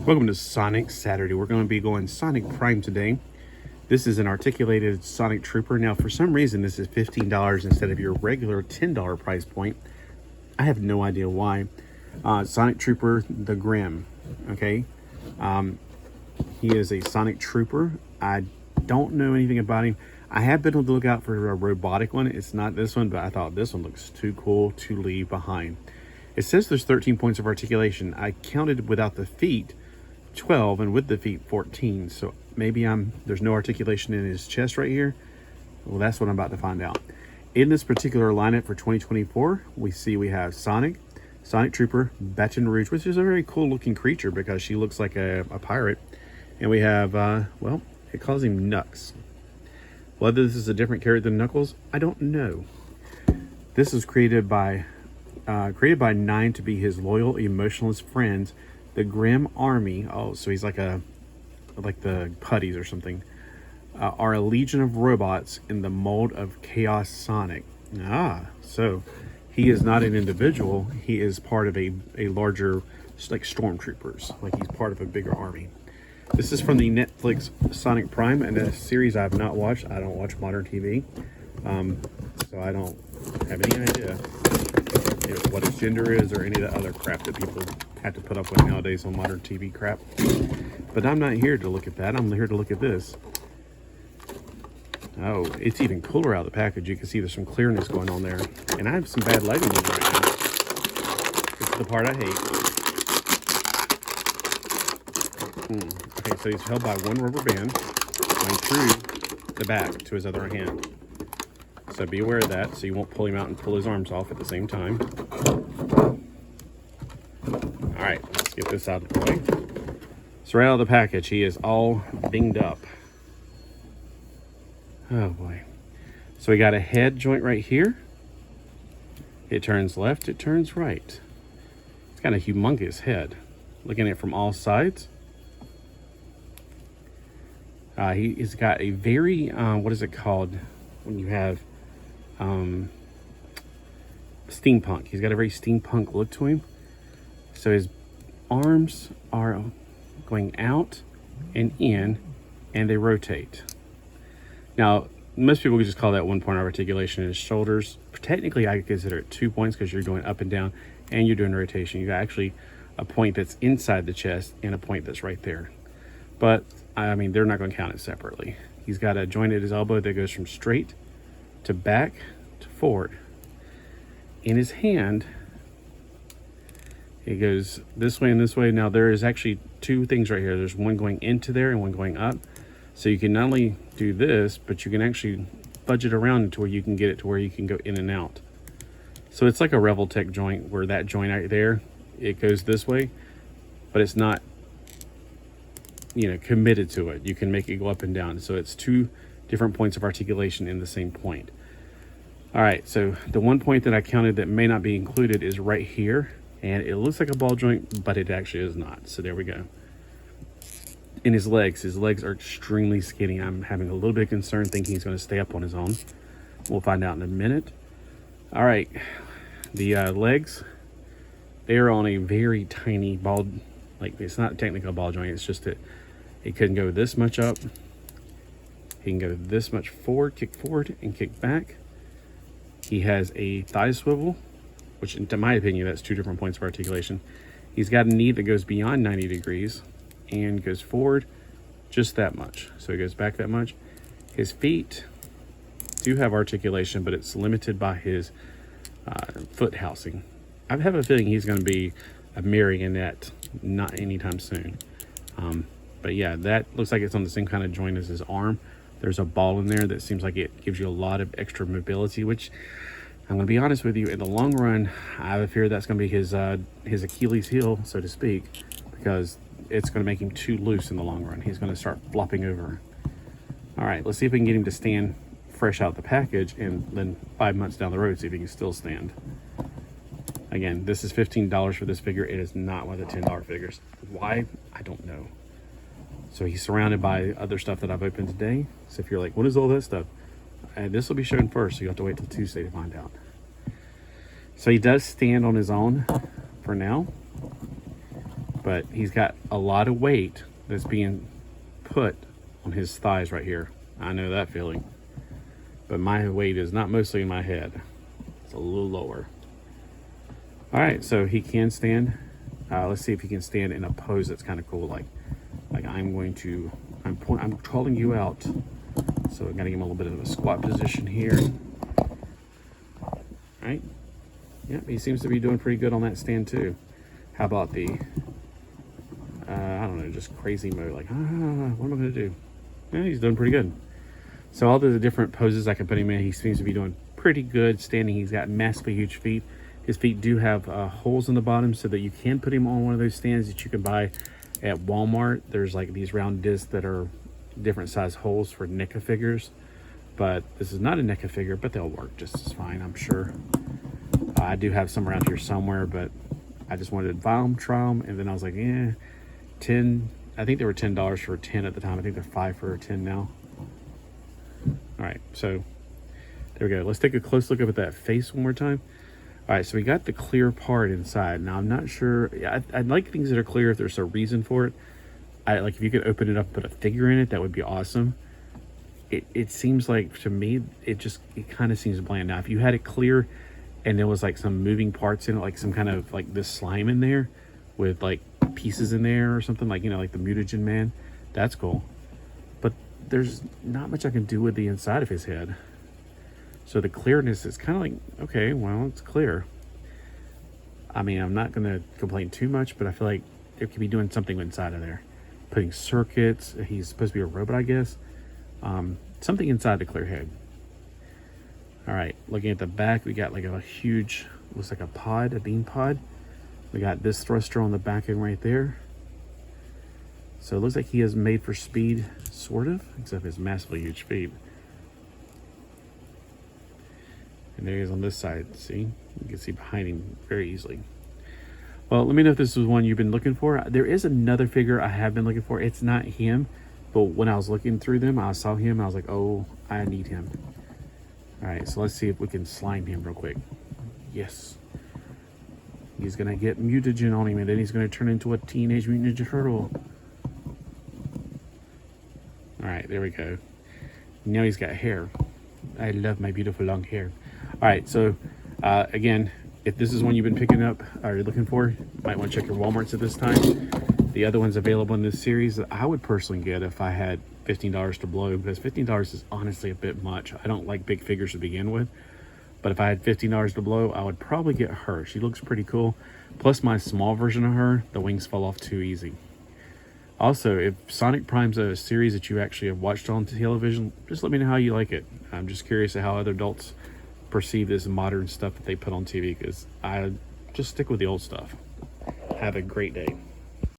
Welcome to Sonic Saturday. We're going to be going Sonic Prime today. This is an articulated Sonic Trooper. Now, for some reason, this is $15 instead of your regular $10 price point. I have no idea why. Sonic Trooper, the Grim. Okay. He is a Sonic Trooper. I don't know anything about him. I have been on the lookout for a robotic one. It's not this one, but I thought this one looks too cool to leave behind. It says there's 13 points of articulation. I counted without the feet 12 and with the feet 14. So maybe there's no articulation in his chest right here. Well, that's what I'm about to find out. In this particular lineup for 2024, we have Sonic Trooper, Baton Rouge, which is a very cool looking creature because she looks like a pirate. And we have, well, it calls him Nux. Whether this is a different character than Knuckles, I don't know. This was created by Nine to be his loyal, emotionless friends. The Grim Army, so he's like the Putties or something, are a legion of robots in the mold of Chaos Sonic. So he is not an individual. He is part of a larger, like stormtroopers. Like he's part of a bigger army. This is from the Netflix Sonic Prime, and a series I have not watched. I don't watch modern TV, so I don't have any idea what his gender is or any of the other crap that people have to put up with nowadays on modern TV crap. But I'm not here to look at that. I'm here to look at this. Oh, it's even cooler out of the package. You can see there's some clearness going on there. And I have some bad lighting on right now. This is the part I hate. Okay, so he's held by one rubber band going through the back to his other hand. So be aware of that, so you won't pull him out and pull his arms off at the same time. All right, let's get this out of the way. So right out of the package, he is all dinged up. Oh boy. So we got a head joint right here. It turns left, it turns right. It's got a humongous head. Looking at it from all sides. He's got a very, what is it called when you have steampunk. He's got a very steampunk look to him. So his arms are going out and in, and they rotate. Now, most people would just call that 1 point of articulation. His shoulders, technically I consider it 2 points because you're going up and down and you're doing rotation. You got actually a point that's inside the chest and a point that's right there. But I mean, they're not going to count it separately. He's got a joint at his elbow that goes from straight to back to forward. In his hand, it goes this way and this way. Now there is actually two things right here. There's one going into there and one going up. So you can not only do this, but you can actually fudge it around to where you can get it to where you can go in and out. So it's like a Revoltech joint where that joint right there, it goes this way, but it's not, committed to it. You can make it go up and down. So it's two different points of articulation in the same point. All right, so the 1 point that I counted that may not be included is right here, and it looks like a ball joint, but it actually is not. So there we go. In his legs are extremely skinny. I'm having a little bit of concern thinking he's going to stay up on his own. We'll find out in a minute. All right, the legs, they are on a very tiny ball, like it's not technically a ball joint, it's just that it couldn't go this much up. He can go this much forward and kick back. He has a thigh swivel, which in my opinion, that's 2 different points of articulation. He's got a knee that goes beyond 90 degrees and goes forward just that much. So he goes back that much. His feet do have articulation, but it's limited by his foot housing. I have a feeling he's going to be a marionette not anytime soon. But yeah, that looks like it's on the same kind of joint as his arm. There's a ball in there that seems like it gives you a lot of extra mobility, which I'm going to be honest with you, in the long run, I have a fear that's going to be his Achilles heel, so to speak, because it's going to make him too loose in the long run. He's going to start flopping over. All right, let's see if we can get him to stand fresh out the package, and then 5 months down the road, see if he can still stand. Again, this is $15 for this figure. It is not one of the $10 figures. Why? I don't know. So he's surrounded by other stuff that I've opened today. So if you're like, what is all that stuff? And this will be shown first, so you have to wait till Tuesday to find out. So he does stand on his own for now. but he's got a lot of weight that's being put on his thighs right here. I know that feeling. But my weight is not mostly in my head. It's a little lower. All right, so he can stand. Let's see if he can stand in a pose that's kind of cool. Like I'm calling you out. So I'm gonna give him a little bit of a squat position here. All right. Yep, he seems to be doing pretty good on that stand too. How about the, I don't know, just crazy mode. Like, what am I gonna do? Yeah, he's doing pretty good. So all the different poses I can put him in, he seems to be doing pretty good standing. He's got massively huge feet. His feet do have holes in the bottom so that you can put him on one of those stands that you can buy at Walmart. There's like these round discs that are different size holes for NECA figures. But this is not a NECA figure, but they'll work just as fine, I'm sure. I do have some around here somewhere, but I just wanted to buy them, try them, and then I was like, 10, I think they were $10 for 10 at the time. I think they're 5 for 10 now. All right, so there we go. Let's take a close look up at that face one more time. All right, so we got the clear part inside. Now, I'm not sure. I'd like things that are clear if there's a reason for it. Like if you could open it up and put a figure in it, that would be awesome. It seems like, to me, it kind of seems bland. Now, if you had it clear and there was like some moving parts in it, like some kind of like this slime in there with like pieces in there or something, like, like the mutagen man, that's cool. But there's not much I can do with the inside of his head. So the clearness is kind of like, okay, well, it's clear. I mean, I'm not going to complain too much, but I feel like it could be doing something inside of there. Putting circuits. He's supposed to be a robot, I guess. Something inside the clear head. All right, looking at the back, we got like a huge, looks like a pod, a bean pod. We got this thruster on the back end right there. So it looks like he is made for speed, sort of, except his massively huge feet. And there he is on this side, see? You can see behind him very easily. Well, let me know if this is one you've been looking for. There is another figure I have been looking for. It's not him, but when I was looking through them, I saw him, and I was like, oh, I need him. All right, so let's see if we can slime him real quick. Yes. He's going to get mutagen on him, and then he's going to turn into a Teenage Mutant Ninja Turtle. All right, there we go. Now he's got hair. I love my beautiful long hair. All right, so again, if this is one you've been picking up or you're looking for, you might want to check your Walmarts at this time. The other ones available in this series that I would personally get if I had $15 to blow, because $15 is honestly a bit much. I don't like big figures to begin with, but if I had $15 to blow, I would probably get her. She looks pretty cool. Plus my small version of her, the wings fall off too easy. Also, if Sonic Prime's a series that you actually have watched on television, just let me know how you like it. I'm just curious how other adults perceive this modern stuff that they put on TV, because I just stick with the old stuff. Have a great day.